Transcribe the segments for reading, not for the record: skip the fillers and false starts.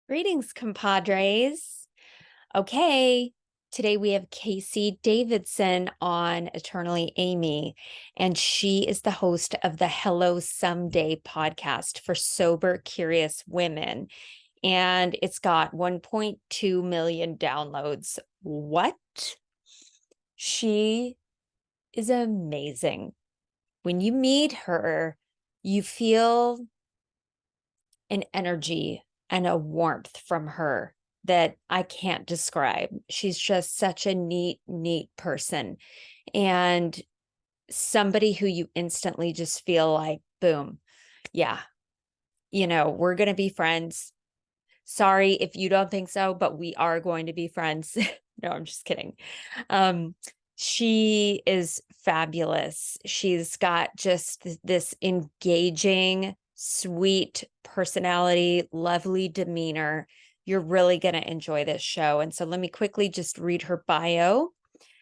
Greetings, compadres. Okay, today we have Casey Davidson on Eternally Amy, and she is the host of the Hello Someday podcast for sober, curious women. And it's got 1.2 million downloads. What? She is amazing. When you meet her, you feel an energy and a warmth from her that I can't describe. She's just such a neat person and somebody who you instantly just feel like, boom, yeah, we're going to be friends. Sorry if you don't think so, but we are going to be friends. No, I'm just kidding. She is fabulous. She's got just this engaging, sweet personality, lovely demeanor. You're really going to enjoy this show. And so let me quickly just read her bio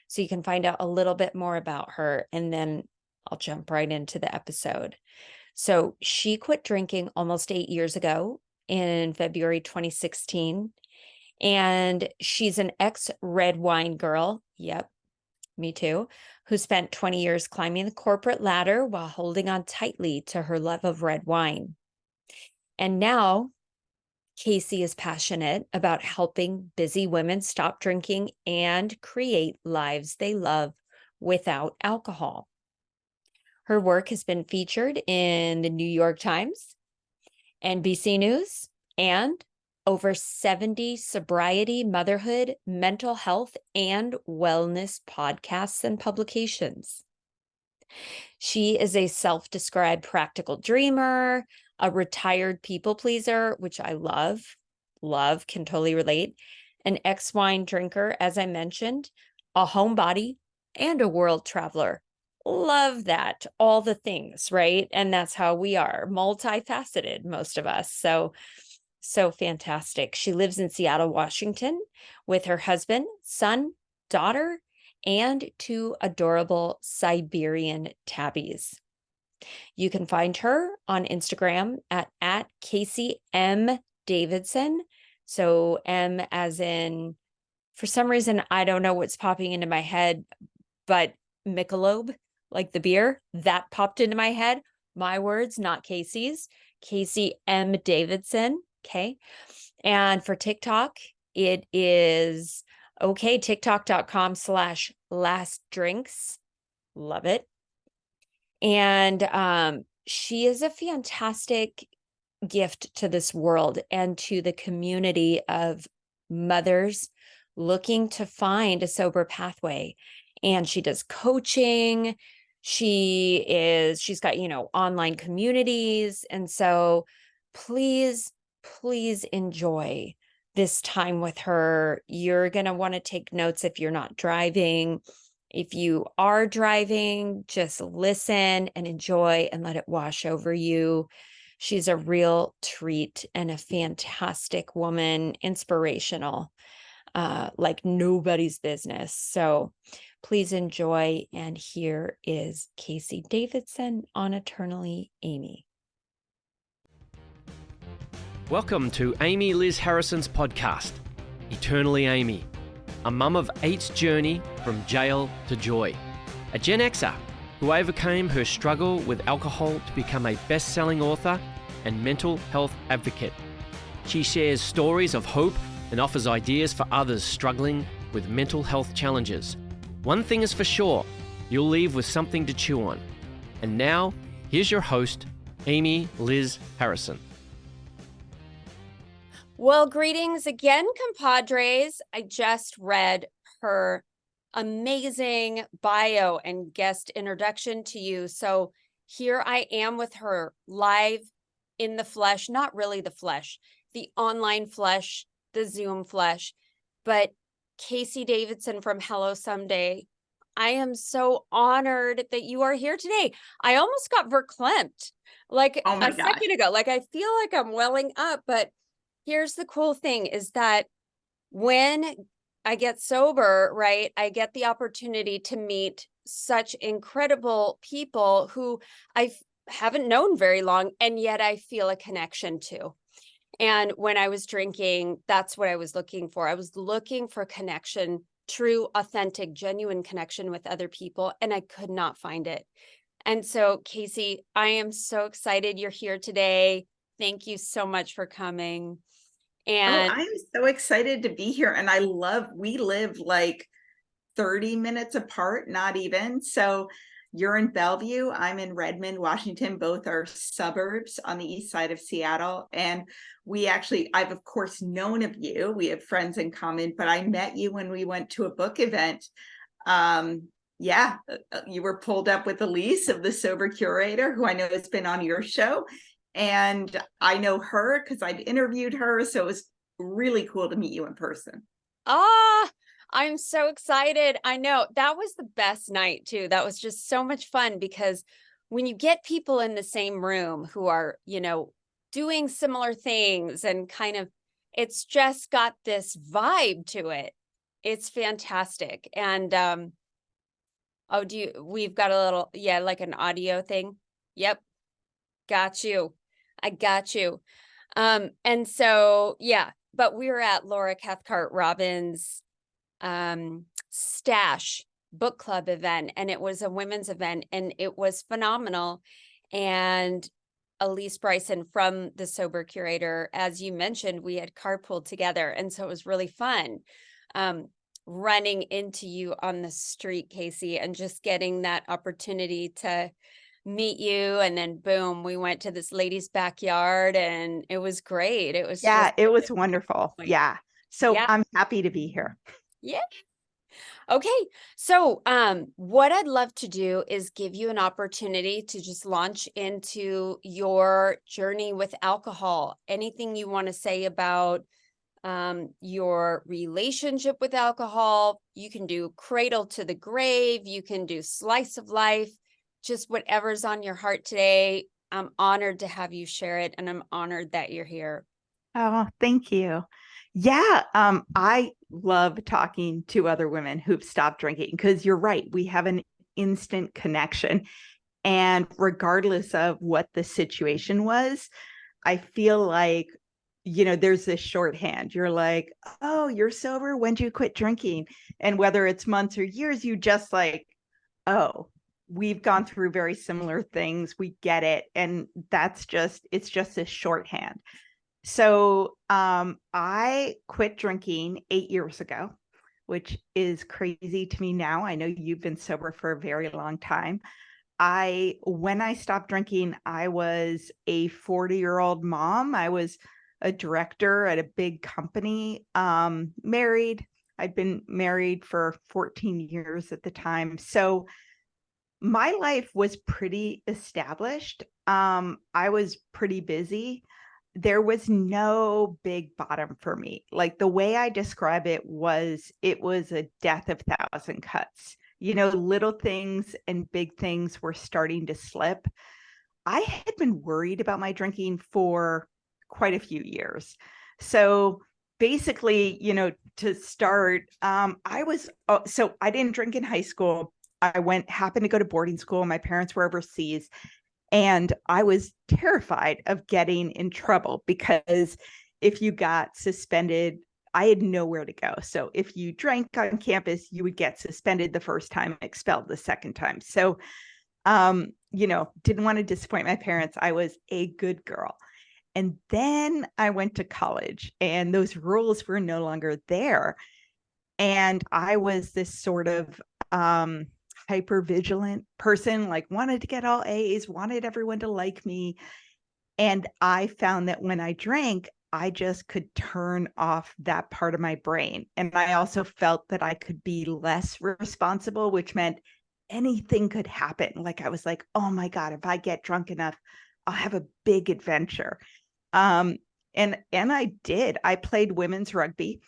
so you can find out a little bit more about her, and then I'll jump right into the episode. So she quit drinking almost 8 years ago in February 2016. And she's an ex-red wine girl. Yep, me too. Who spent 20 years climbing the corporate ladder while holding on tightly to her love of red wine. And now Casey is passionate about helping busy women stop drinking and create lives they love without alcohol. Her work has been featured in the New York Times, NBC News, and over 70 sobriety, motherhood, mental health, and wellness podcasts and publications. She is a self-described practical dreamer, a retired people pleaser, which I love, can totally relate, an ex-wine drinker, as I mentioned, a homebody, and a world traveler. Love that. All the things, right? And that's how we are, multifaceted, most of us. So fantastic. She lives in Seattle, Washington with her husband, son, daughter, and 2 adorable Siberian tabbies. You can find her on Instagram at Casey M. Davidson. So M as in, for some reason, I don't know what's popping into my head, but Michelob, like the beer, that popped into my head. My words, not Casey's. Casey M. Davidson. Okay. And for TikTok, it is tiktok.com/lastdrinks. Love it. And she is a fantastic gift to this world and to the community of mothers looking to find a sober pathway. And she does coaching. She's got, online communities. And so please enjoy this time with her. You're going to want to take notes if you're not driving. If you are driving, just listen and enjoy and let it wash over you. She's a real treat and a fantastic woman, inspirational, like nobody's business. So please enjoy. And here is Casey Davidson on Eternally Amy. Welcome to Amy Liz Harrison's podcast, Eternally Amy, a mum of 8's journey from jail to joy, a Gen Xer who overcame her struggle with alcohol to become a best-selling author and mental health advocate. She shares stories of hope and offers ideas for others struggling with mental health challenges. One thing is for sure, you'll leave with something to chew on. And now, here's your host, Amy Liz Harrison. Well, greetings again, compadres. I just read her amazing bio and guest introduction to you. So here I am with her live in the flesh, not really the flesh, the online flesh, the Zoom flesh, but Casey Davidson from Hello Someday. I am so honored that you are here today. I almost got verklempt like a second ago. Like I feel like I'm welling up, but here's the cool thing is that when I get sober, right, I get the opportunity to meet such incredible people who I haven't known very long, and yet I feel a connection to. And when I was drinking, that's what I was looking for. I was looking for connection, true, authentic, genuine connection with other people, and I could not find it. And so, Casey, I am so excited you're here today. Thank you so much for coming. Oh, And I'm so excited to be here. And we live like 30 minutes apart, not even. So you're in Bellevue, I'm in Redmond, Washington. Both are suburbs on the east side of Seattle. And I've of course known of you. We have friends in common, but I met you when we went to a book event. Yeah, you were pulled up with Elise of the Sober Curator, who I know has been on your show. And I know her because I've interviewed her. So it was really cool to meet you in person. I'm so excited. I know that was the best night too. That was just so much fun because when you get people in the same room who are, doing similar things and it's just got this vibe to it. It's fantastic. And, we've got a little, like an audio thing. Yep. Got you. I got you. And so, but we were at Laura Cathcart Robbins' Stash book club event, and it was a women's event, and it was phenomenal. And Elise Bryson from the Sober Curator, as you mentioned, we had carpooled together, and so it was really fun running into you on the street, Casey, and just getting that opportunity to meet you. And then boom, we went to this lady's backyard and it was great. It was It was wonderful. Yeah. So yeah. I'm happy to be here. Yeah. Okay. So what I'd love to do is give you an opportunity to just launch into your journey with alcohol. Anything you want to say about your relationship with alcohol. You can do cradle to the grave. You can do slice of life, just whatever's on your heart today. I'm honored to have you share it, and I'm honored that you're here. Oh, thank you. Yeah, I love talking to other women who've stopped drinking because you're right. We have an instant connection. And regardless of what the situation was, I feel like, there's this shorthand. You're like, oh, you're sober. When did you quit drinking? And whether it's months or years, you just like, oh, we've gone through very similar things. We get it. And it's just this shorthand. So I quit drinking 8 years ago, which is crazy to me now. I know you've been sober for a very long time. When I stopped drinking, I was a 40-year-old mom. I was a director at a big company, married. I'd been married for 14 years at the time. So my life was pretty established. I was pretty busy. There was no big bottom for me. Like the way I describe it was a death of thousand cuts. Little things and big things were starting to slip. I had been worried about my drinking for quite a few years. So basically, to start, so I didn't drink in high school. Happened to go to boarding school. My parents were overseas. And I was terrified of getting in trouble because if you got suspended, I had nowhere to go. So if you drank on campus, you would get suspended the first time, expelled the second time. So, didn't want to disappoint my parents. I was a good girl. And then I went to college and those rules were no longer there. And I was this sort of hyper vigilant person, like wanted to get all A's, wanted everyone to like me. And I found that when I drank, I just could turn off that part of my brain. And I also felt that I could be less responsible, which meant anything could happen. Like I was like, oh my God, if I get drunk enough, I'll have a big adventure. And I did. I played women's rugby.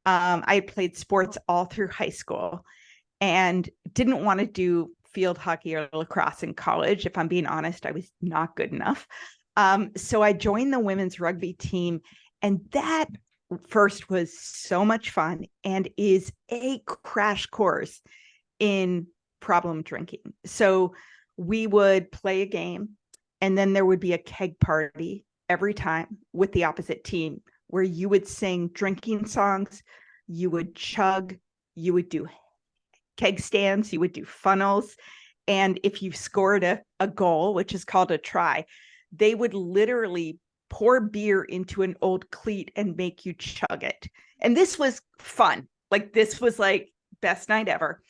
I played sports all through high school and didn't want to do field hockey or lacrosse in college. If I'm being honest, I was not good enough. So I joined the women's rugby team, and that first was so much fun and is a crash course in problem drinking. So we would play a game, and then there would be a keg party, every time with the opposite team, where you would sing drinking songs, you would chug, you would do keg stands, you would do funnels. And if you scored a goal, which is called a try, they would literally pour beer into an old cleat and make you chug it. And this was fun. Like, this was like best night ever.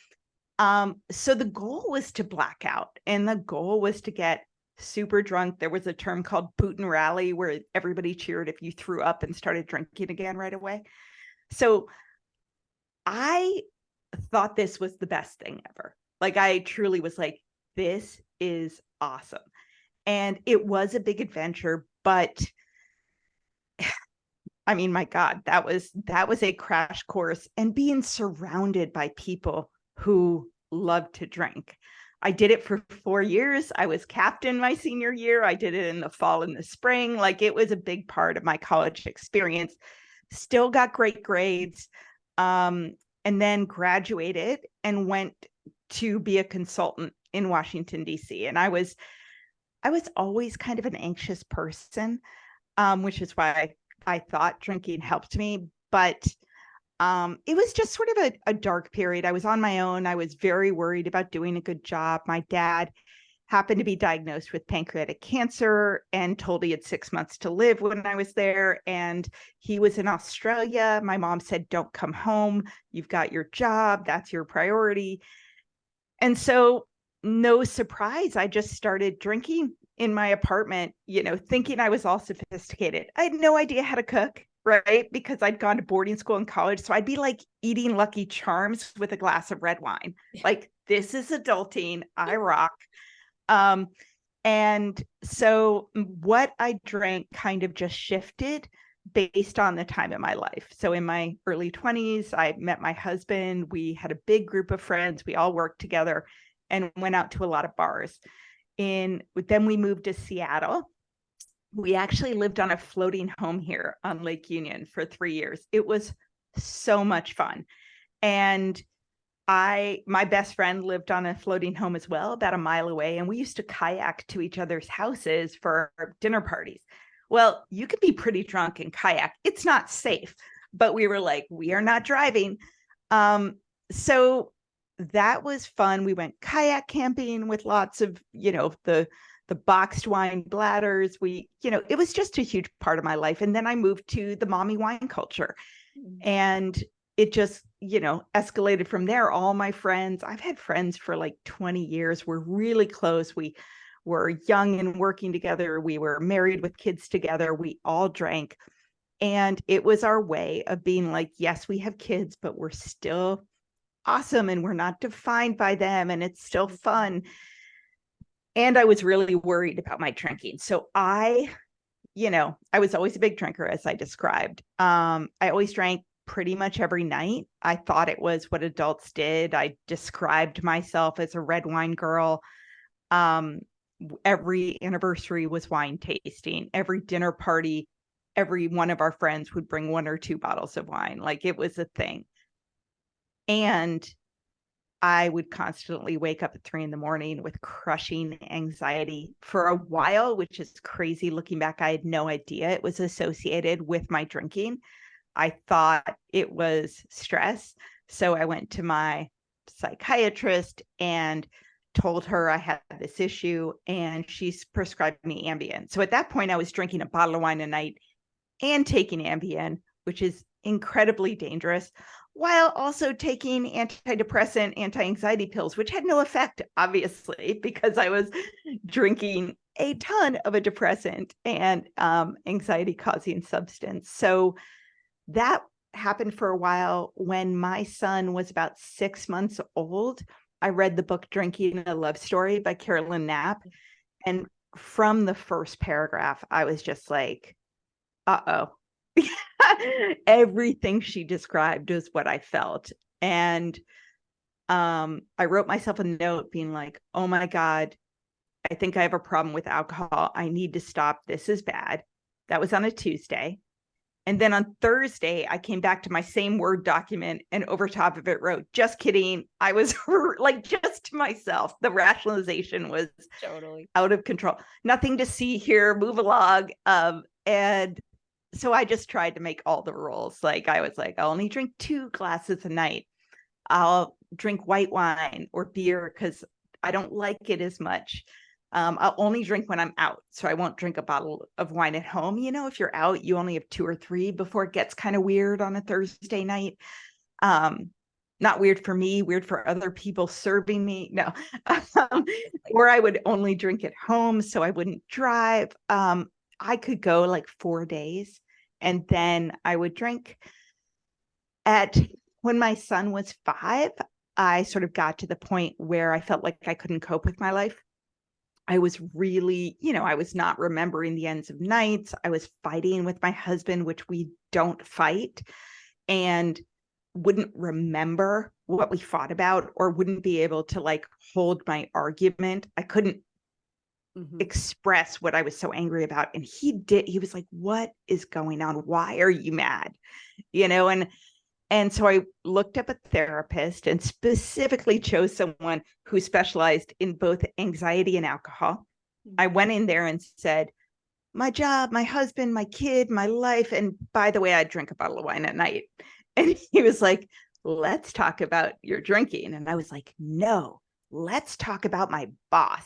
So the goal was to black out, and the goal was to get super drunk. There was a term called boot and rally, where everybody cheered if you threw up and started drinking again right away. So I thought this was the best thing ever. Like, I truly was like, this is awesome. And it was a big adventure, but I mean, my God, that was a crash course, and being surrounded by people who love to drink. I did it for 4 years. I was captain my senior year. I did it in the fall and the spring. Like, it was a big part of my college experience. Still got great grades. And then graduated and went to be a consultant in Washington, D.C. And I was always kind of an anxious person, which is why I thought drinking helped me. But it was just sort of a dark period. I was on my own. I was very worried about doing a good job. My dad happened to be diagnosed with pancreatic cancer and told he had 6 months to live when I was there. And he was in Australia. My mom said, don't come home. You've got your job. That's your priority. And so, no surprise, I just started drinking in my apartment, thinking I was all sophisticated. I had no idea how to cook, right? Because I'd gone to boarding school in college. So I'd be like eating Lucky Charms with a glass of red wine. Like, this is adulting. I rock. And so what I drank kind of just shifted based on the time in my life. So in my early 20s, I met my husband. We had a big group of friends. We all worked together and went out to a lot of bars. Then we moved to Seattle. We actually lived on a floating home here on Lake Union for 3 years. It was so much fun. And my best friend lived on a floating home as well, about a mile away. And we used to kayak to each other's houses for dinner parties. Well, you could be pretty drunk and kayak. It's not safe, but we were like, we are not driving. So that was fun. We went kayak camping with lots of, the boxed wine bladders. It was just a huge part of my life. And then I moved to the MommyWineCulture, and it just, escalated from there. All my friends, I've had friends for like 20 years. We're really close. We were young and working together. We were married with kids together. We all drank. And it was our way of being like, yes, we have kids, but we're still awesome and we're not defined by them. And it's still fun. And I was really worried about my drinking. So I was always a big drinker, as I described. I always drank pretty much every night. I thought it was what adults did. I described myself as a red wine girl. Every anniversary was wine tasting. Every dinner party, every one of our friends would bring 1 or 2 bottles of wine. Like, it was a thing. And I would constantly wake up at 3 a.m. with crushing anxiety for a while, which is crazy. Looking back, I had no idea it was associated with my drinking. I thought it was stress. So I went to my psychiatrist and told her I had this issue, and she's prescribed me Ambien. So at that point, I was drinking a bottle of wine a night and taking Ambien, which is incredibly dangerous, while also taking antidepressant, anti-anxiety pills, which had no effect, obviously, because I was drinking a ton of a depressant and anxiety-causing substance. So that happened for a while. When my son was about 6 months old, I read the book Drinking: A Love Story by Carolyn Knapp. And from the first paragraph, I was just like, uh-oh. Everything she described was what I felt. And I wrote myself a note being like, oh my God, I think I have a problem with alcohol. I need to stop. This is bad. That was on a Tuesday. And then on Thursday, I came back to my same Word document and over top of it wrote, just kidding. I was like, just to myself. The rationalization was totally out of control. Nothing to see here. Move along. And so I just tried to make all the rules. Like I was like, I'll only drink 2 glasses a night. I'll drink white wine or beer because I don't like it as much. I'll only drink when I'm out. So I won't drink a bottle of wine at home. You know, if you're out, you only have 2 or 3 before it gets kind of weird on a Thursday night. Not weird for me, weird for other people serving me. No, or I would only drink at home so I wouldn't drive. I could go like 4 days and then I would drink. When my son was 5, I sort of got to the point where I felt like I couldn't cope with my life. I was really, I was not remembering the ends of nights. I was fighting with my husband, which we don't fight, and wouldn't remember what we fought about or wouldn't be able to like hold my argument. I couldn't express what I was so angry about. And he was like, what is going on? Why are you mad? And so I looked up a therapist and specifically chose someone who specialized in both anxiety and alcohol. I went in there and said, my job, my husband, my kid, my life. And by the way, I drink a bottle of wine at night. And he was like, let's talk about your drinking. And I was like, no, let's talk about my boss.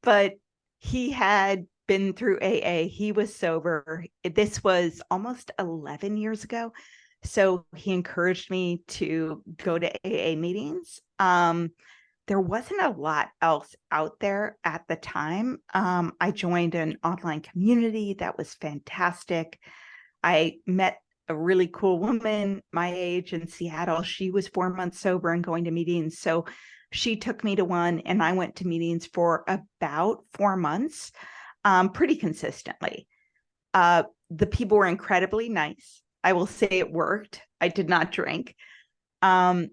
But he had been through AA. He was sober. This was almost 11 years ago. So he encouraged me to go to AA meetings. There wasn't a lot else out there at the time. I joined an online community that was fantastic. I met a really cool woman my age in Seattle. She was 4 months sober and going to meetings. So she took me to one and I went to meetings for about 4 months, pretty consistently. The people were incredibly nice. I will say it worked. I did not drink. And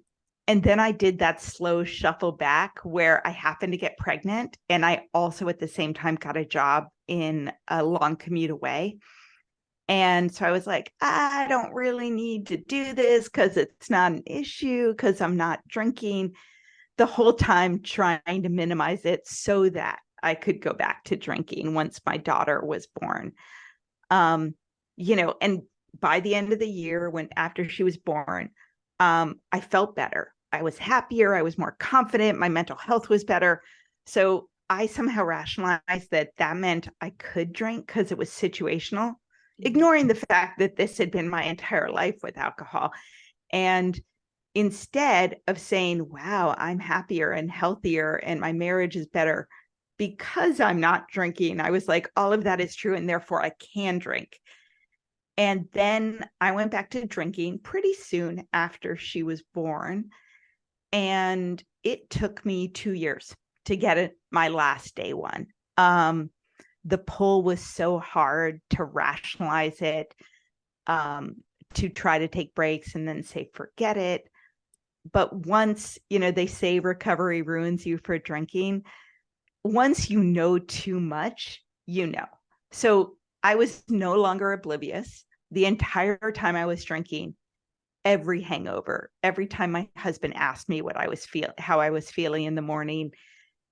then I did that slow shuffle back where I happened to get pregnant. And I also at the same time got a job in a long commute away. And so I was like, I don't really need to do this because it's not an issue because I'm not drinking, the whole time trying to minimize it so that I could go back to drinking once my daughter was born. And by the end of the year, after she was born, I felt better. I was happier. I was more confident. My mental health was better. So I somehow rationalized that meant I could drink because it was situational, ignoring the fact that this had been my entire life with alcohol. And instead of saying, wow, I'm happier and healthier and my marriage is better because I'm not drinking, I was like, all of that is true and therefore I can drink. And then I went back to drinking pretty soon after she was born. And it took me 2 years to get my last day one. The pull was so hard to rationalize it, to try to take breaks and then say, forget it. But once, they say recovery ruins you for drinking. Once you know too much, So I was no longer oblivious. The entire time I was drinking, every hangover, every time my husband asked me how I was feeling in the morning,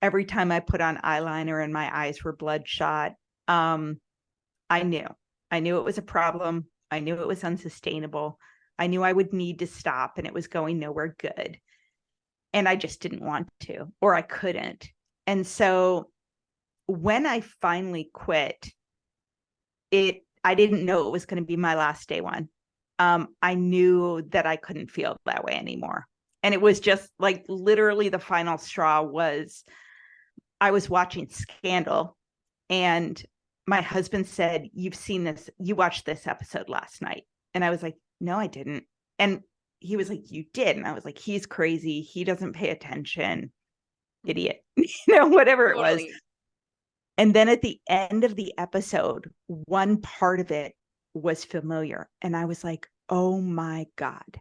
every time I put on eyeliner and my eyes were bloodshot, I knew it was a problem. I knew it was unsustainable. I knew I would need to stop and it was going nowhere good. And I just didn't want to, or I couldn't. And so when I finally quit, I didn't know it was going to be my last day one. I knew that I couldn't feel that way anymore. And it was just like literally the final straw was I was watching Scandal and my husband said, you've seen this, you watched this episode last night. And I was like, no, I didn't. And he was like, you did. And I was like, he's crazy. He doesn't pay attention. Idiot, whatever it was. And then at the end of the episode, one part of it was familiar. And I was like, oh my God,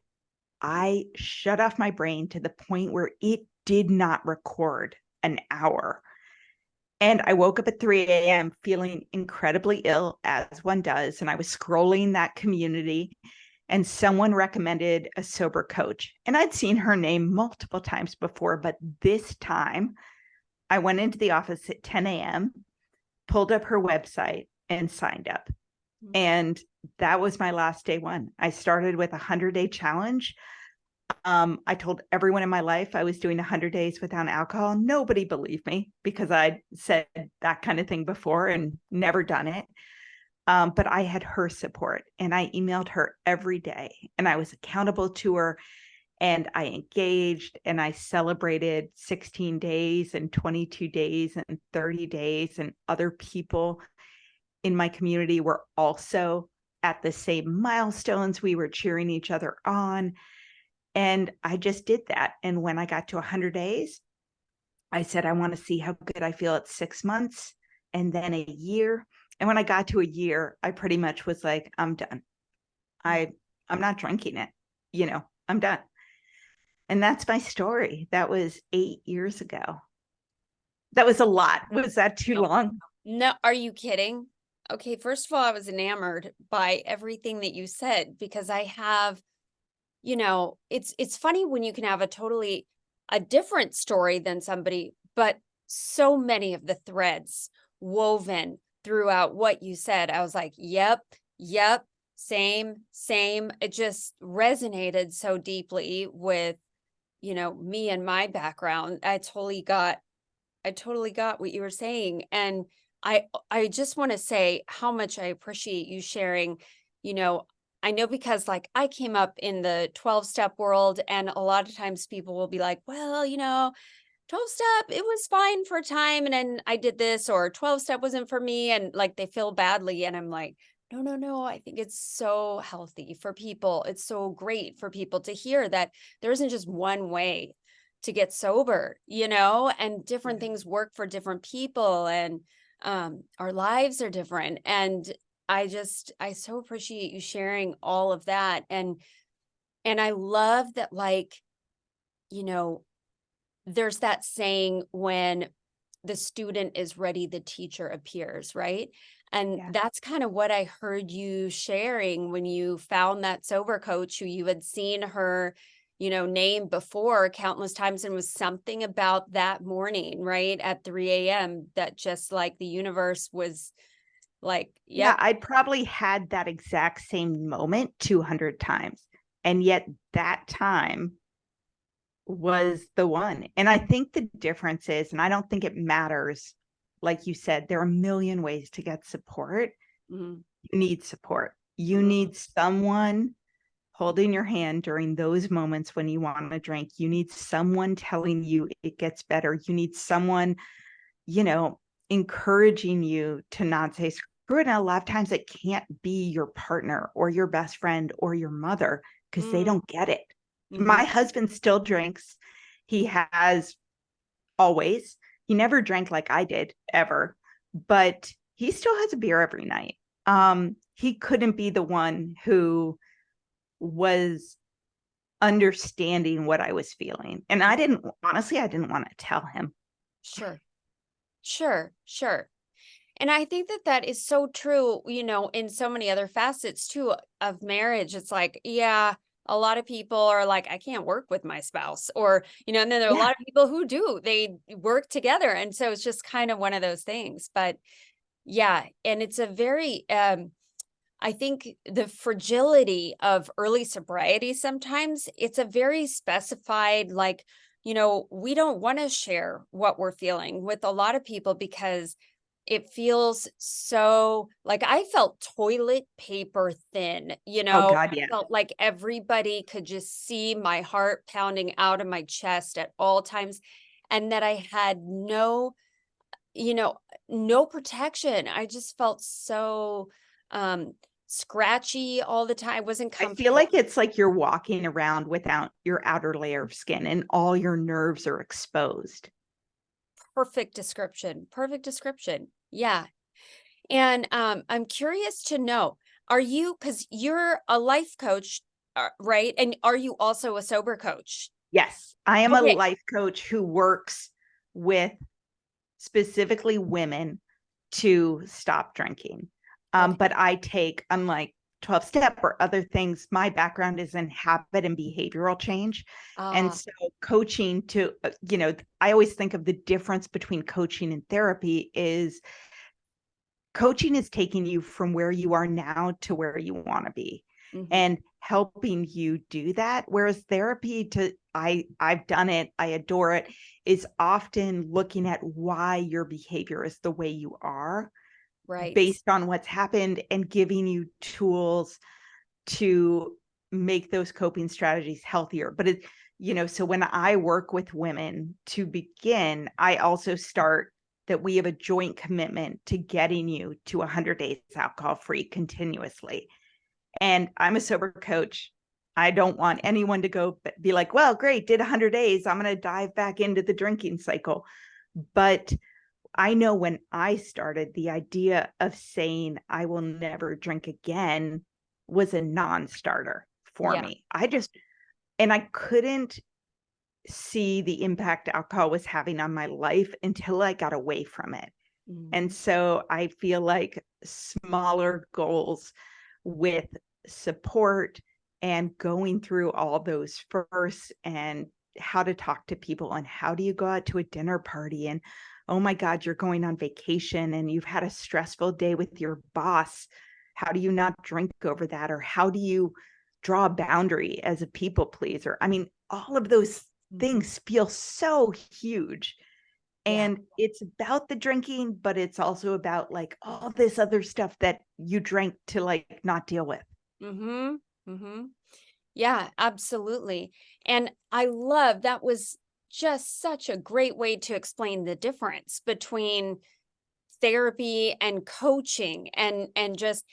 I shut off my brain to the point where it did not record an hour. And I woke up at 3 a.m. feeling incredibly ill, as one does. And I was scrolling that community and someone recommended a sober coach. And I'd seen her name multiple times before, but this time I went into the office at 10 a.m., pulled up her website and signed up. And that was my last day one. I started with a 100-day challenge. I told everyone in my life I was doing 100 days without alcohol. Nobody believed me because I'd said that kind of thing before and never done it. But I had her support, and I emailed her every day, and I was accountable to her, and I engaged, and I celebrated 16 days and 22 days and 30 days, and other people in my community were also at the same milestones. We were cheering each other on. And I just did that. And when I got to 100 days, I said, I want to see how good I feel at 6 months and then a year. And when I got to a year, I pretty much was like, I'm done. I'm not drinking it. I'm done. And that's my story. That was 8 years ago. That was a lot. Was that too long? No, are you kidding? Okay, first of all, I was enamored by everything that you said, because I have, it's funny when you can have a different story than somebody, but so many of the threads woven throughout what you said. I was like, yep, same. It just resonated so deeply with, me and my background. I totally got what you were saying. And I just want to say how much I appreciate you sharing. I know, because like I came up in the 12-step world, and a lot of times people will be like, well, 12-step, it was fine for a time, and then I did this, or 12-step wasn't for me, and like they feel badly. And I'm like, no, I think it's so healthy for people. It's so great for people to hear that there isn't just one way to get sober, and different things work for different people, and our lives are different. And I so appreciate you sharing all of that. And I love that, like, there's that saying, when the student is ready, the teacher appears, right? And that's kind of what I heard you sharing when you found that sober coach who you had seen her, name before countless times, and was something about that morning, right, at 3 a.m. that just like the universe was like, yeah, I'd probably had that exact same moment 200 times. And yet that time was the one. And I think the difference is, and I don't think it matters, like you said, there are a million ways to get support. You need support. You need someone holding your hand during those moments when you want to drink. You need someone telling you it gets better. You need someone, encouraging you to not say screw it. And a lot of times it can't be your partner or your best friend or your mother, because they don't get it. My husband still drinks. He has always. He never drank like I did ever, but he still has a beer every night. He couldn't be the one who was understanding what I was feeling. And I didn't want to tell him. Sure. And I think that is so true, in so many other facets too of marriage. It's like, a lot of people are like, I can't work with my spouse, or, and then there are a lot of people who do, they work together. And so it's just kind of one of those things. But and it's a very, I think the fragility of early sobriety, sometimes it's a very specified, like, we don't want to share what we're feeling with a lot of people, because it feels so, like, I felt toilet paper thin, Oh God, yeah. I felt like everybody could just see my heart pounding out of my chest at all times, and that I had no protection. I just felt so scratchy all the time. I wasn't comfortable. I feel like it's like you're walking around without your outer layer of skin, and all your nerves are exposed. Perfect description. Yeah. And I'm curious to know, because you're a life coach, right? And are you also a sober coach? Yes, I am a life coach who works with specifically women to stop drinking. But I take, unlike 12-step or other things, my background is in habit and behavioral change. And so coaching to, I always think of the difference between coaching and therapy is coaching is taking you from where you are now to where you want to be, and helping you do that. Whereas therapy, I've done it, I adore it, is often looking at why your behavior is the way you are, Right. based on what's happened, and giving you tools to make those coping strategies healthier. But it, so when I work with women to begin, I also start that we have a joint commitment to getting you to 100 days alcohol free continuously. And I'm a sober coach. I don't want anyone to go be like, well, great, did 100 days. I'm going to dive back into the drinking cycle. But I know when I started, the idea of saying I will never drink again was a non-starter for me. And I couldn't see the impact alcohol was having on my life until I got away from it. And so I feel like smaller goals with support and going through all those first, and how to talk to people, and how do you go out to a dinner party, and oh my God, you're going on vacation and you've had a stressful day with your boss. How do you not drink over that? Or how do you draw a boundary as a people pleaser? I mean, all of those things feel so huge. And it's about the drinking, but it's also about like all this other stuff that you drank to like not deal with. Yeah, absolutely. And I love that was just such a great way to explain the difference between therapy and coaching, and just,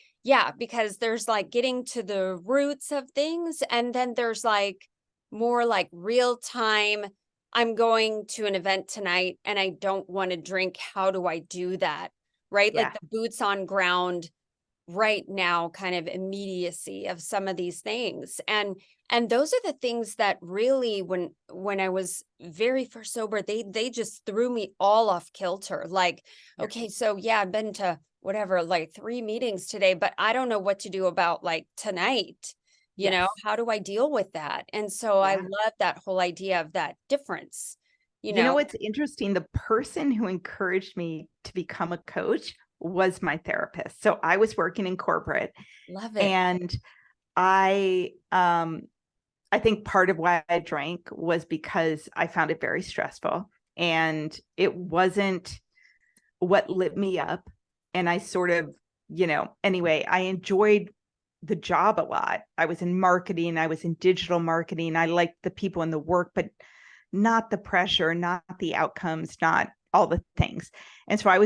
because there's like getting to the roots of things, and then there's like more like real time. I'm going to an event tonight and I don't want to drink. How do I do that? Right? Like the boots on ground right now kind of immediacy of some of these things. And those are the things that really, when I was very first sober, they just threw me all off kilter. Like, okay, so I've been to whatever, like 3 meetings today, but I don't know what to do about like tonight. How do I deal with that? And so I love that whole idea of that difference. You know what's interesting? The person who encouraged me to become a coach was my therapist. So I was working in corporate. Love it. And I think part of why I drank was because I found it very stressful, and it wasn't what lit me up. And I sort of, anyway, I enjoyed the job a lot. I was in marketing, I was in digital marketing. I liked the people and the work, but not the pressure, not the outcomes, not all the things. And so I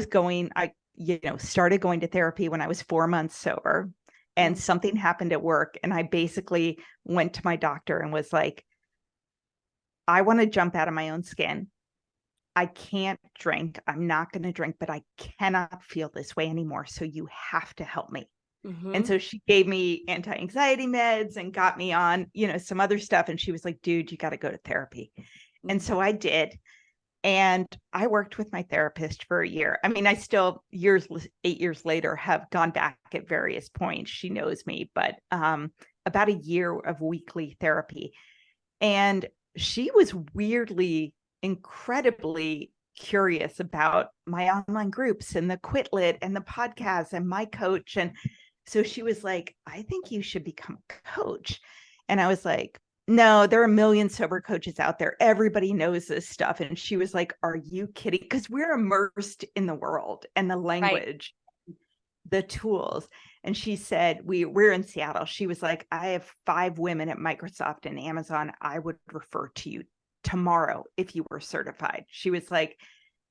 started going to therapy when I was 4 months sober, and something happened at work. And I basically went to my doctor and was like, I want to jump out of my own skin. I can't drink. I'm not going to drink, but I cannot feel this way anymore. So you have to help me. And so she gave me anti-anxiety meds and got me on, some other stuff. And she was like, dude, you got to go to therapy. And so I did. And I worked with my therapist for a year. I mean, I still 8 years later have gone back at various points. She knows me, but about a year of weekly therapy. And she was weirdly, incredibly curious about my online groups and the Quit Lit and the podcast and my coach. And so she was like, I think you should become a coach. And I was like, no, there are a million sober coaches out there. Everybody knows this stuff. And she was like, are you kidding? Because we're immersed in the world and the language, the tools. And she said, we're in Seattle. She was like, I have 5 women at Microsoft and Amazon. I would refer to you tomorrow if you were certified. She was like,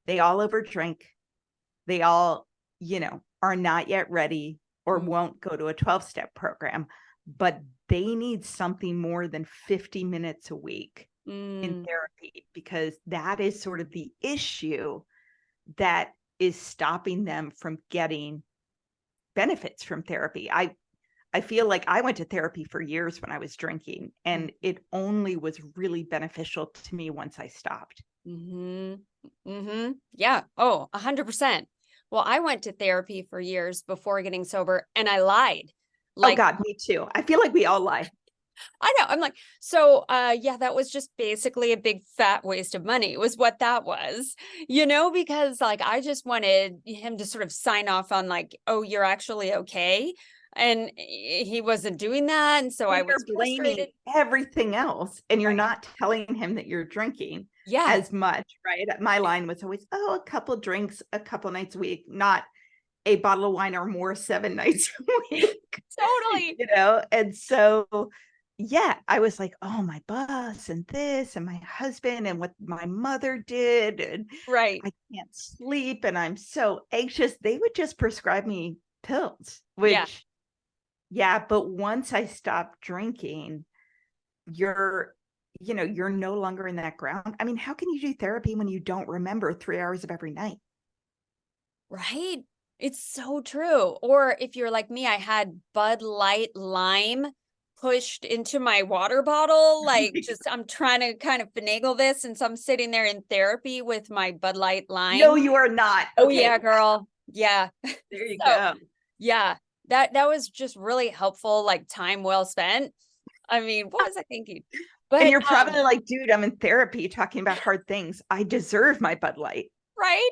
they all overdrink. They all, are not yet ready or won't go to a 12-step program, but they need something more than 50 minutes a week in therapy, because that is sort of the issue that is stopping them from getting benefits from therapy. I feel like I went to therapy for years when I was drinking, and it only was really beneficial to me once I stopped. Yeah. Oh, 100%. Well, I went to therapy for years before getting sober, and I lied. Oh God, me too. I feel like we all lie. I know. I'm like, so yeah, that was just basically a big fat waste of money was what that was, because like I just wanted him to sort of sign off on like, oh, you're actually okay. And he wasn't doing that. And so Well, I you're was blaming frustrated. everything else and you're Right. not telling him that you're drinking Yeah. as much, right? My line was always, oh, a couple drinks, a couple nights a week, not a bottle of wine or more 7 nights a week, Totally. And so, yeah, I was like, oh, my boss and this and my husband and what my mother did. And Right. I can't sleep and I'm so anxious. They would just prescribe me pills, Yeah. which, yeah, but once I stopped drinking, you're, you're no longer in that ground. I mean, how can you do therapy when you don't remember 3 hours of every night? Right. It's so true. Or if you're like me, I had Bud Light Lime pushed into my water bottle. Like, just I'm trying to kind of finagle this. And so I'm sitting there in therapy with my Bud Light No, Lime. you are not. Oh, Okay. yeah, girl. Yeah. There you So, go. yeah, that was just really helpful, like time well spent. I mean, what was I thinking? And But, you're probably like, dude, I'm in therapy talking about hard things. I deserve my Bud Light. right?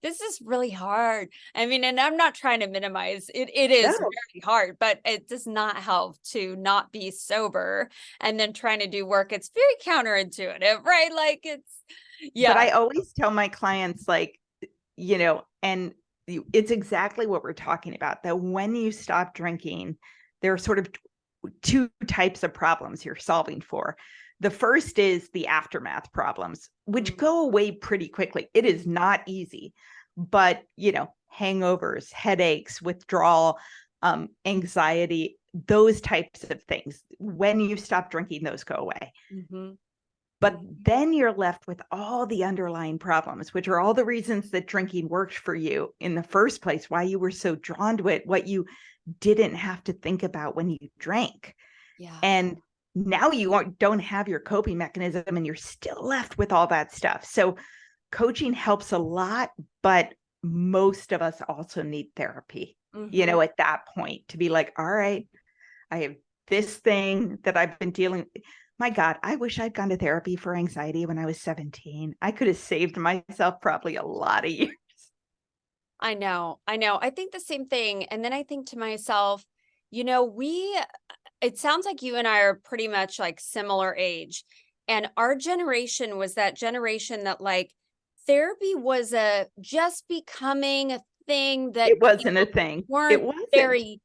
This is really hard. I mean, and I'm not trying to minimize it. It is No, very hard, but it does not help to not be sober and then trying to do work. It's very counterintuitive, right? Like but yeah, I always tell my clients, like, and it's exactly what we're talking about, that when you stop drinking, there are sort of two types of problems you're solving for. The first is the aftermath problems, which go away pretty quickly. It is not easy, but hangovers, headaches, withdrawal, anxiety, those types of things. When you stop drinking, those go away. But then you're left with all the underlying problems, which are all the reasons that drinking worked for you in the first place, why you were so drawn to it, what you didn't have to think about when you drank. Yeah. And now you don't have your coping mechanism and you're still left with all that stuff. So coaching helps a lot, but most of us also need therapy, at that point, to be like, all right, I have this thing that I've been dealing. My God, I wish I'd gone to therapy for anxiety when I was 17. I could have saved myself probably a lot of years. I know. I think the same thing. And then I think to myself, it sounds like you and I are pretty much like similar age. And our generation was that generation that like therapy was just becoming a thing that It wasn't a thing. weren't It wasn't. very,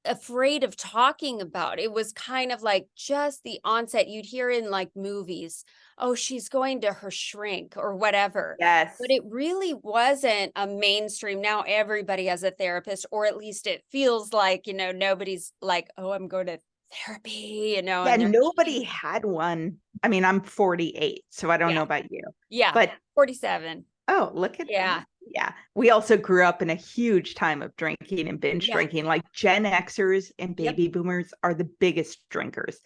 afraid of talking about. It was kind of like just the onset. You'd hear in like movies, oh, she's going to her shrink or whatever. Yes. But it really wasn't a mainstream. Now everybody has a therapist, or at least it feels like, nobody's like, oh, I'm going to therapy, Yeah, and nobody had one. I mean, I'm 48, so I don't know about you. Yeah. But 47. oh, look at Yeah. Yeah. We also grew up in a huge time of drinking and binge drinking. Like Gen Xers and baby boomers are the biggest drinkers.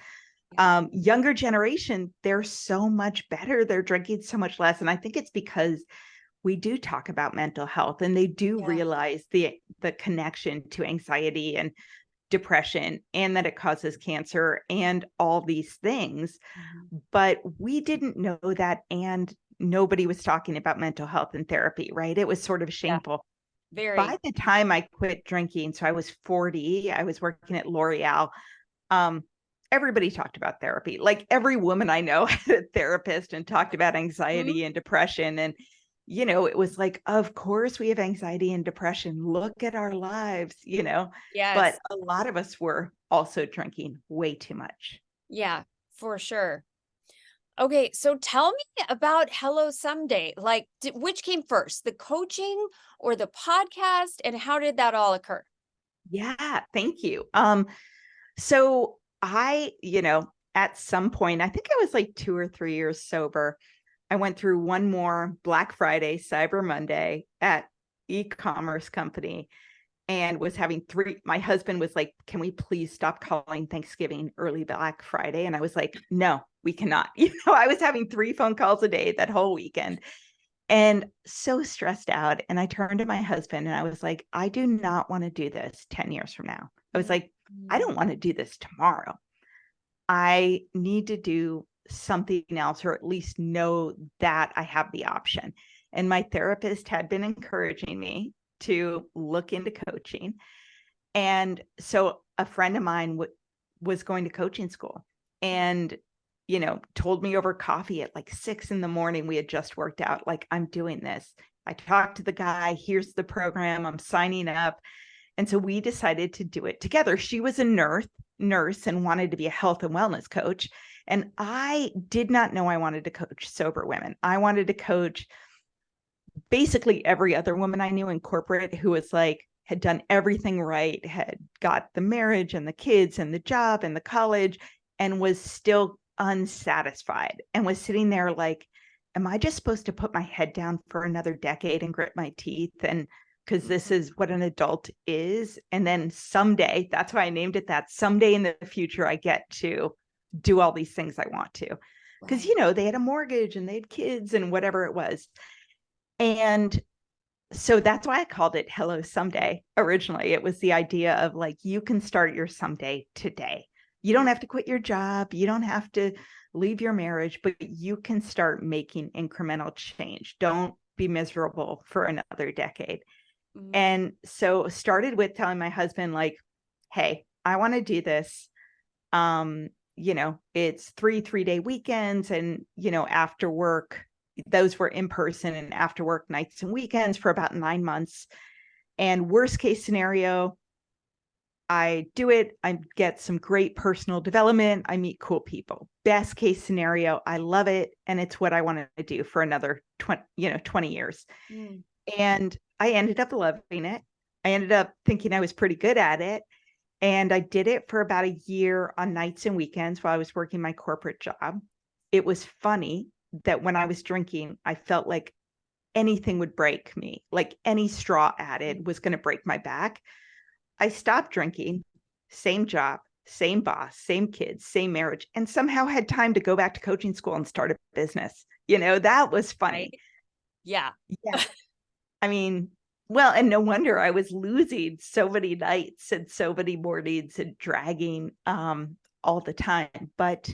Younger generation, they're so much better. They're drinking so much less. And I think it's because we do talk about mental health and they do realize the connection to anxiety and depression and that it causes cancer and all these things. But we didn't know that, and nobody was talking about mental health and therapy, right? It was sort of shameful. Very. By the time I quit drinking, so I was 40, I was working at L'Oreal. Everybody talked about therapy. Like every woman I know had a therapist and talked about anxiety and depression. And, it was like, of course we have anxiety and depression. Look at our lives, Yes. But a lot of us were also drinking way too much. Yeah, for sure. Okay, so tell me about Hello Someday. Like, which came first, the coaching or the podcast, and how did that all occur? Yeah, thank you. So I, at some point, I think I was like 2 or 3 years sober. I went through one more Black Friday, Cyber Monday at e-commerce company and was having my husband was like, can we please stop calling Thanksgiving early Black Friday? And I was like, no, we cannot. I was having 3 phone calls a day that whole weekend and so stressed out. And I turned to my husband and I was like, I do not want to do this 10 years from now. I was like, I don't want to do this tomorrow. I need to do something else, or at least know that I have the option. And my therapist had been encouraging me to look into coaching. And so a friend of mine was going to coaching school and, told me over coffee at like 6 a.m. We had just worked out, like, I'm doing this. I talked to the guy, here's the program, I'm signing up. And so we decided to do it together. She was a nurse and wanted to be a health and wellness coach. And I did not know I wanted to coach sober women. I wanted to coach basically every other woman I knew in corporate who was like, had done everything right, had got the marriage and the kids and the job and the college, and was still unsatisfied and was sitting there like, am I just supposed to put my head down for another decade and grit my teeth? And because this is what an adult is. And then someday, that's why I named it that, someday in the future, I get to do all these things I want to. Because, they had a mortgage and they had kids and whatever it was. And so that's why I called it Hello Someday. Originally, it was the idea of like, you can start your someday today. You don't have to quit your job. You don't have to leave your marriage, but you can start making incremental change. Don't be miserable for another decade. Mm-hmm. And so started with telling my husband, like, hey, I want to do this. It's 3-day weekends and, after work, those were in person, and after work nights and weekends for about 9 months. And worst case scenario, I do it. I get some great personal development. I meet cool people. Best case scenario, I love it. And it's what I want to do for another 20 years. Mm. And I ended up loving it. I ended up thinking I was pretty good at it. And I did it for about a year on nights and weekends while I was working my corporate job. It was funny that when I was drinking, I felt like anything would break me, like any straw added was going to break my back. I stopped drinking, same job, same boss, same kids, same marriage, and somehow had time to go back to coaching school and start a business. That was funny. Yeah. Yeah. I mean, well, and no wonder I was losing so many nights and so many mornings and dragging all the time. But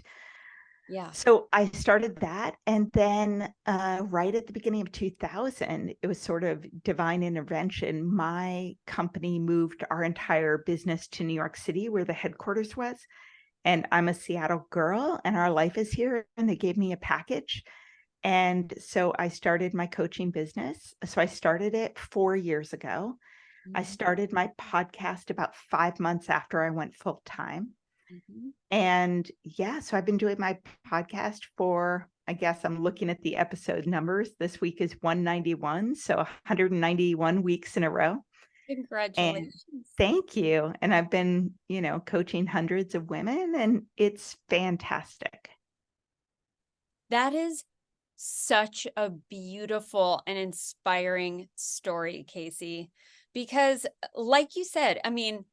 yeah. So I started that. And then right at the beginning of 2000, it was sort of divine intervention. My company moved our entire business to New York City, where the headquarters was. And I'm a Seattle girl and our life is here. And they gave me a package. And so I started my coaching business. So I started it 4 years ago. Mm-hmm. I started my podcast about 5 months after I went full time. Mm-hmm. And yeah, so I've been doing my podcast for, I guess I'm looking at the episode numbers. This week is 191. So 191 weeks in a row. Congratulations. And thank you. And I've been, coaching hundreds of women, and it's fantastic. That is such a beautiful and inspiring story, Casey, because like you said, I mean,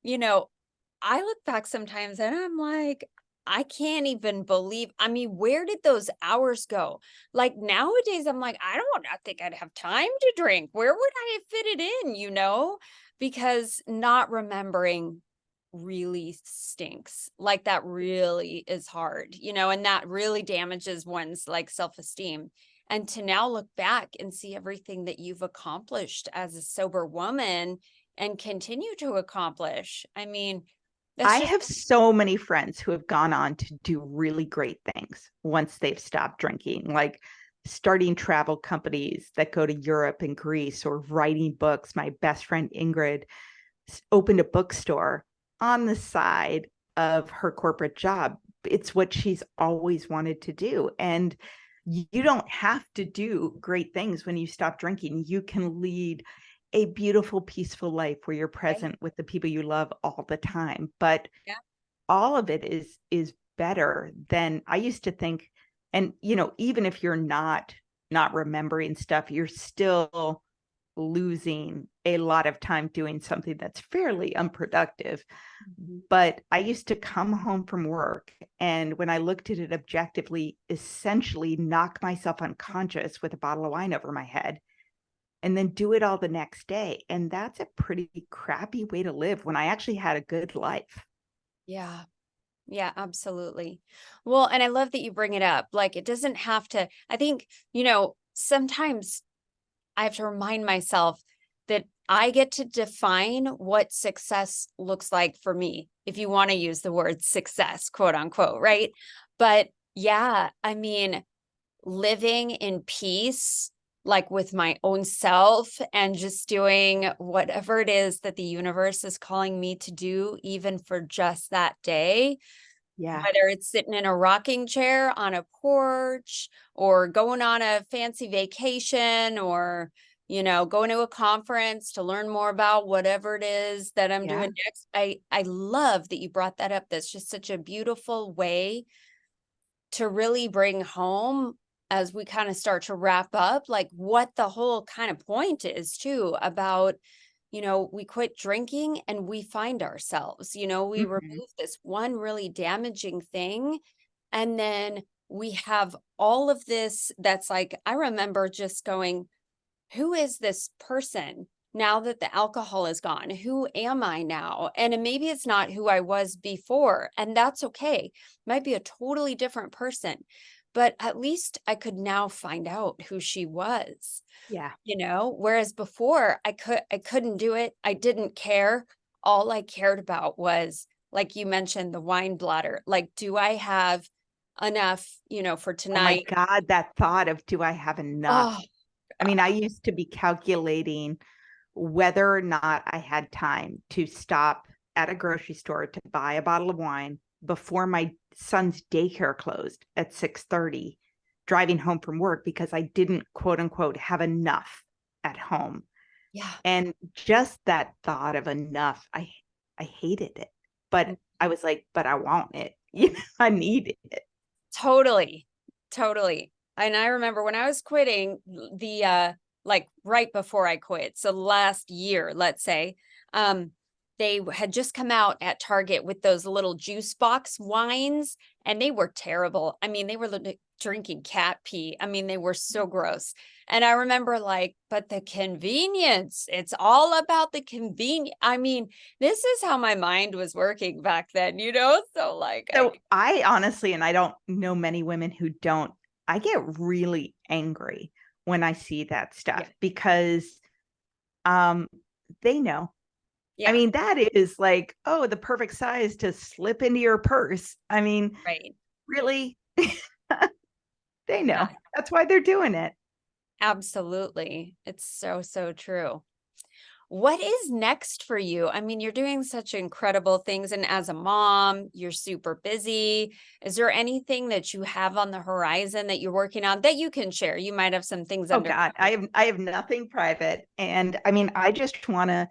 I look back sometimes and I'm like, I can't even believe, where did those hours go? Like nowadays, I'm like, I don't think I'd have time to drink. Where would I fit it in, because not remembering really stinks. Like that really is hard, and that really damages one's like self-esteem. And to now look back and see everything that you've accomplished as a sober woman and continue to accomplish. I have so many friends who have gone on to do really great things once they've stopped drinking, like starting travel companies that go to Europe and Greece, or writing books. My best friend Ingrid opened a bookstore on the side of her corporate job. It's what she's always wanted to do. And you don't have to do great things when you stop drinking. You can lead a beautiful, peaceful life where you're present with the people you love all the time. But all of it is better than I used to think. And, even if you're not remembering stuff, you're still losing a lot of time doing something that's fairly unproductive. Mm-hmm. But I used to come home from work, and when I looked at it objectively, essentially knock myself unconscious with a bottle of wine over my head, and then do it all the next day. And that's a pretty crappy way to live when I actually had a good life. Yeah. Yeah, absolutely. Well, and I love that you bring it up. Like, it doesn't have to, I think, sometimes I have to remind myself that I get to define what success looks like for me, if you want to use the word success, quote unquote, right? But yeah, I mean, living in peace, like with my own self and just doing whatever it is that the universe is calling me to do, even for just that day, Yeah. whether it's sitting in a rocking chair on a porch or going on a fancy vacation or, going to a conference to learn more about whatever it is that I'm Yeah. doing next. I love that you brought that up. That's just such a beautiful way to really bring home, as we kind of start to wrap up, like what the whole kind of point is too about, we quit drinking and we find ourselves, we Mhm. remove this one really damaging thing. And then we have all of this that's like, I remember just going, who is this person now that the alcohol is gone? Who am I now? And maybe it's not who I was before, and that's okay. Might be a totally different person, but at least I could now find out who she was, Yeah. whereas before I couldn't do it. I didn't care. All I cared about was, like you mentioned, the wine bladder. Like, do I have enough, for Oh my tonight? God, that thought of, do I have enough? Oh, I mean, I used to be calculating whether or not I had time to stop at a grocery store to buy a bottle of wine before my son's daycare closed at 6:30, driving home from work because I didn't, quote unquote, have enough at home. yeah. And just that thought of enough, I hated it. But I was like, but I want it. I need it. Totally. Totally. And I remember when I was quitting, the like right before I quit, so last year, let's say, they had just come out at Target with those little juice box wines, and they were terrible. I mean, they were drinking cat pee. I mean, they were so gross. And I remember like, but the convenience, it's all about the convenience. I mean, this is how my mind was working back then, So like, So I honestly, and I don't know many women who don't, I get really angry when I see that stuff yeah, because they know. I yeah, mean, that is like, oh, the perfect size to slip into your purse. I mean, right. really? They Yeah, know. That's why they're doing it. absolutely. It's so, so true. What is next for you? I mean, you're doing such incredible things. And as a mom, you're super busy. Is there anything that you have on the horizon that you're working on that you can share? You might have some things Oh under God, I have nothing private. And I mean, I just want to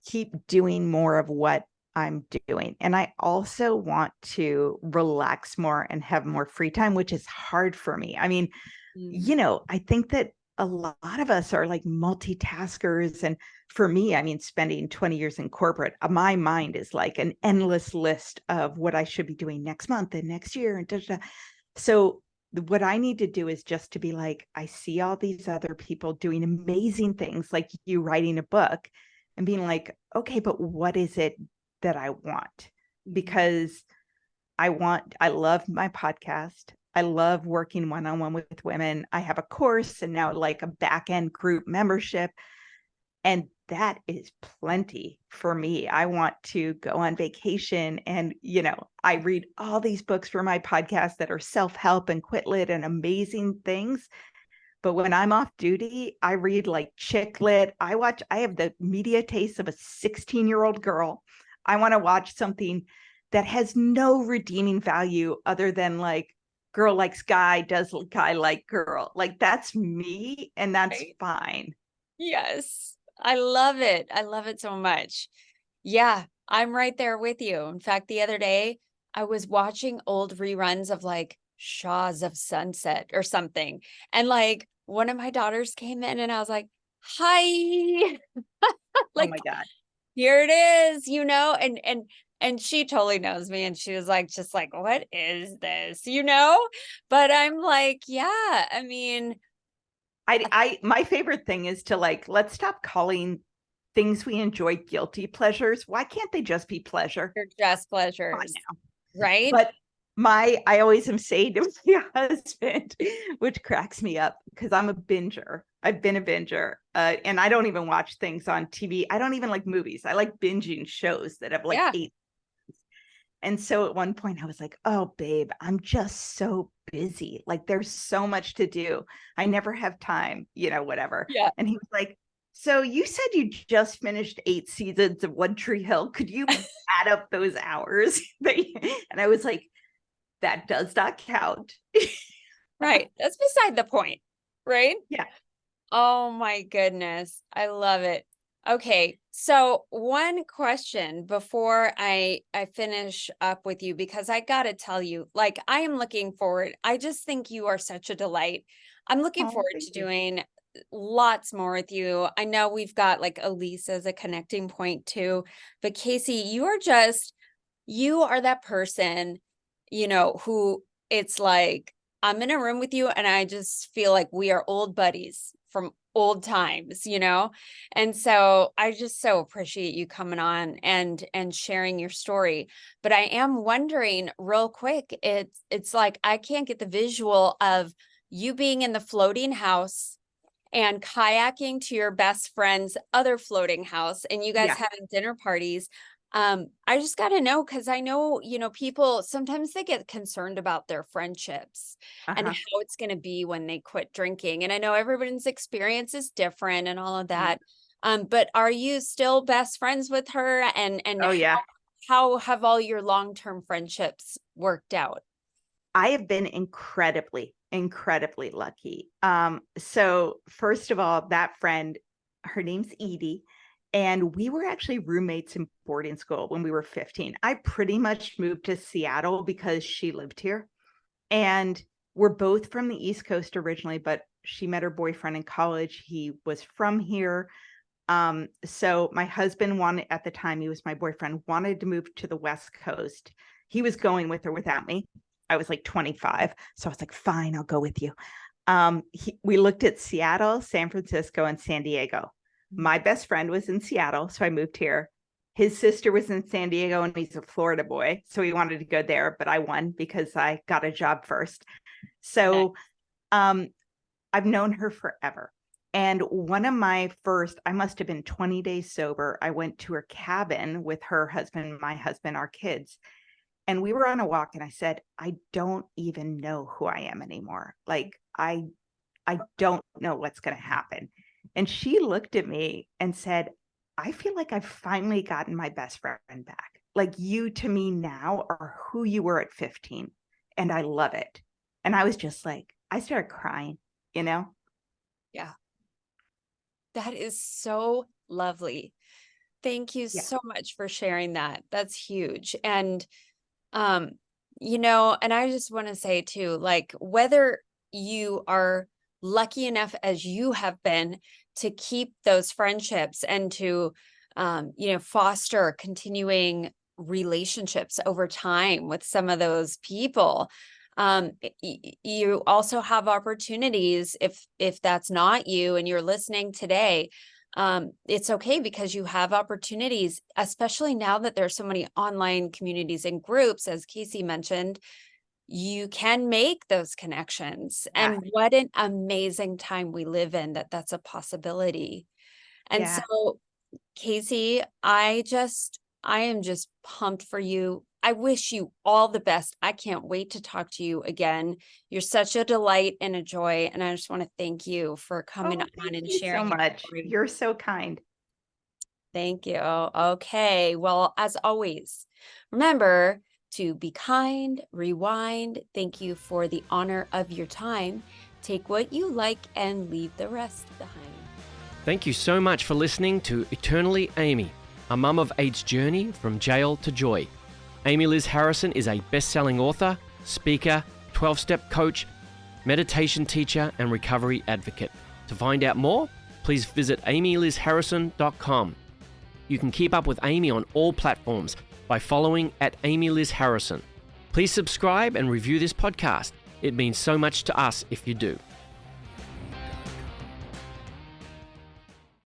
keep doing more of what I'm doing. And I also want to relax more and have more free time, which is hard for me. I mean, Mm, I think that a lot of us are like multitaskers. And for me, I mean, spending 20 years in corporate, my mind is like an endless list of what I should be doing next month and next year. And da, da, da. So what I need to do is just to be like, I see all these other people doing amazing things, like you writing a book, and being like, okay, but what is it that I want? mhm. Because I love my podcast. I love working one-on-one with women. I have a course and now like a back end group membership. And that is plenty for me. I want to go on vacation and, I read all these books for my podcast that are self-help and quit lit and amazing things. But when I'm off duty, I read like chick lit. I have the media taste of a 16-year-old girl. I want to watch something that has no redeeming value other than like girl likes guy, does guy like girl. Like that's me and that's Right. fine. Yes. I love it. I love it so much. Yeah, I'm right there with you. In fact, the other day I was watching old reruns of like Shaws of Sunset or something. And like one of my daughters came in and I was like, hi. Oh Like, my God. here it is, and she totally knows me and she was like, just like, what is this? But I'm like, yeah, I mean, My favorite thing is to like, let's stop calling things we enjoy guilty pleasures. Why can't they just be pleasure? they're just Come on pleasures. now. Right? But I always am saying to my husband, which cracks me up because I'm a binger. I've been a binger, and I don't even watch things on TV. I don't even like movies. I like binging shows that have like Yeah. 8. And so at one point I was like, oh, babe, I'm just so busy. Like there's so much to do. I never have time, whatever. Yeah. And he was like, so you said you just finished 8 seasons of One Tree Hill. Could you add up those hours? And I was like, that does not count. Right. That's beside the point. Right? Yeah. Oh my goodness. I love it. Okay. So one question before I finish up with you, because I got to tell you, like, I am looking forward. I just think you are such a delight. I'm looking forward to Thank you. doing lots more with you. I know we've got like Elise as a connecting point too, but Casey, you are that person, who it's like, I'm in a room with you and I just feel like we are old buddies from old times, And so I just so appreciate you coming on and sharing your story. But I am wondering real quick, it's like I can't get the visual of you being in the floating house and kayaking to your best friend's other floating house and you guys having dinner parties. I just got to know, because I know, people sometimes they get concerned about their friendships and how it's going to be when they quit drinking. And I know everyone's experience is different and all of that. But are you still best friends with her? And Oh, yeah. how have all your long-term friendships worked out? I have been incredibly lucky. So first of all, that friend, her name's Edie. And we were actually roommates in boarding school when we were 15. I pretty much moved to Seattle because she lived here. And we're both from the East Coast originally, but she met her boyfriend in college. He was from here. So my husband at the time, he was my boyfriend, wanted to move to the West Coast. He was going with or without me. I was like 25. So I was like, fine, I'll go with you. We looked at Seattle, San Francisco, and San Diego. My best friend was in Seattle, so I moved here. His sister was in San Diego, and he's a Florida boy, so he wanted to go there, but I won because I got a job first. So I've known her forever. And one of my first, I must have been 20 days sober, I went to her cabin with her husband, my husband, our kids. And we were on a walk, and I said, I don't even know who I am anymore. Like, I don't know what's going to happen. And she looked at me and said, I feel like I've finally gotten my best friend back. Like, you to me now are who you were at 15. And I love it. And I was just like, I started crying, Yeah. That is so lovely. Thank you so much for sharing that. That's huge. And, and I just want to say too, like, whether you are lucky enough as you have been to keep those friendships and to, foster continuing relationships over time with some of those people. You also have opportunities if that's not you and you're listening today. It's okay, because you have opportunities, especially now that there's so many online communities and groups, as Casey mentioned. You can make those connections. And what an amazing time we live in that's a possibility. And so, Casey, I am just pumped for you. I wish you all the best. I can't wait to talk to you again. You're such a delight and a joy. And I just want to thank you for coming on and sharing so much. You're so kind. Thank you. Okay. Well, as always, remember to be kind, rewind. Thank you for the honor of your time. Take what you like and leave the rest behind. Thank you so much for listening to Eternally Amy, a mum of eight's journey from jail to joy. Amy Liz Harrison is a best-selling author, speaker, 12-step coach, meditation teacher, and recovery advocate. To find out more, please visit amylizharrison.com. You can keep up with Amy on all platforms by following @AmyLizHarrison. Please subscribe and review this podcast. It means so much to us if you do.